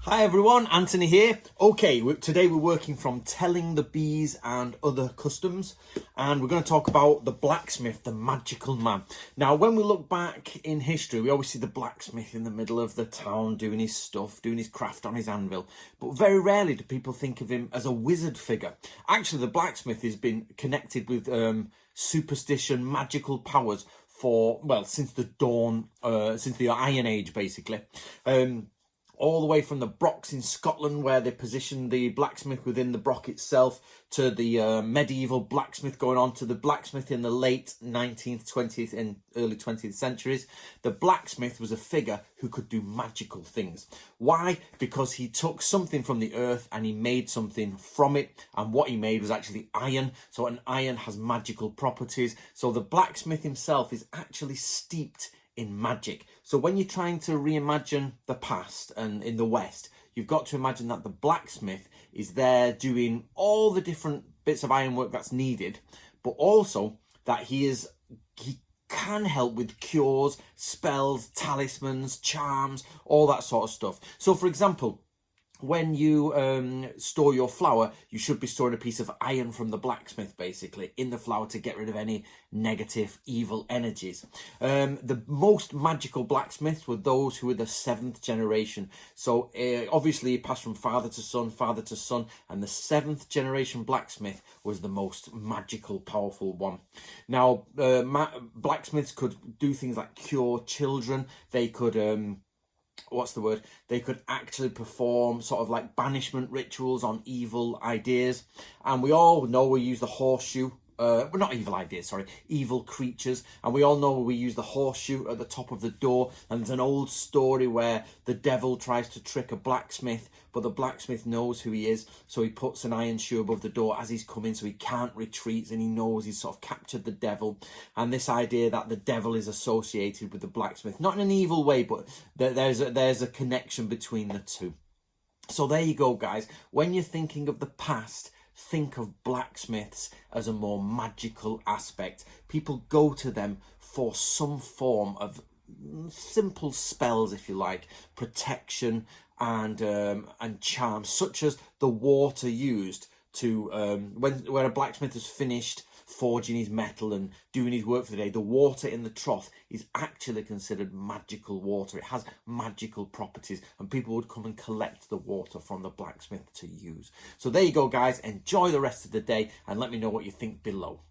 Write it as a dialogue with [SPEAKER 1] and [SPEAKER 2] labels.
[SPEAKER 1] Hi everyone, Anthony here. Okay, today we're working from Telling the Bees and Other Customs, and we're going to talk about the blacksmith, the magical man. Now, when we look back in history, we always see the blacksmith in the middle of the town doing his stuff, doing his craft on his anvil, but very rarely do people think of him as a wizard figure. Actually, the blacksmith has been connected with superstition, magical powers for, well, since the dawn, since the Iron Age, basically. All the way from the Brocks in Scotland, where they positioned the blacksmith within the Brock itself, to the medieval blacksmith, going on to the blacksmith in the late 19th, 20th and early 20th centuries. The blacksmith was a figure who could do magical things. Why? Because he took something from the earth and he made something from it, and what he made was actually iron. So an iron has magical properties. So the blacksmith himself is actually steeped in magic. So when you're trying to reimagine the past and in the West, you've got to imagine that the blacksmith is there doing all the different bits of ironwork that's needed, but also that he can help with cures, spells, talismans, charms, all that sort of stuff. So for example, when you store your flour, you should be storing a piece of iron from the blacksmith, basically, in the flour to get rid of any negative, evil energies. The most magical blacksmiths were those who were the seventh generation. So obviously it passed from father to son, and the seventh generation blacksmith was the most magical, powerful one. Now, blacksmiths could do things like cure children. They could they could actually perform sort of like banishment rituals on evil ideas. And we all know we use the horseshoe. Well, not evil ideas, sorry, evil creatures. And we all know we use the horseshoe at the top of the door. And there's an old story where the devil tries to trick a blacksmith, but the blacksmith knows who he is. So he puts an iron shoe above the door as he's coming, so he can't retreat, and he knows he's sort of captured the devil. And this idea that the devil is associated with the blacksmith, not in an evil way, but there's a connection between the two. So there you go, guys. When you're thinking of the past, think of blacksmiths as a more magical aspect. People go to them for some form of simple spells, if you like, protection and charms, such as the water used to when a blacksmith is finished forging his metal and doing his work for the day, the water in the trough is actually considered magical water. It has magical properties, and people would come and collect the water from the blacksmith to use. So there you go, guys. Enjoy the rest of the day and let me know what you think below.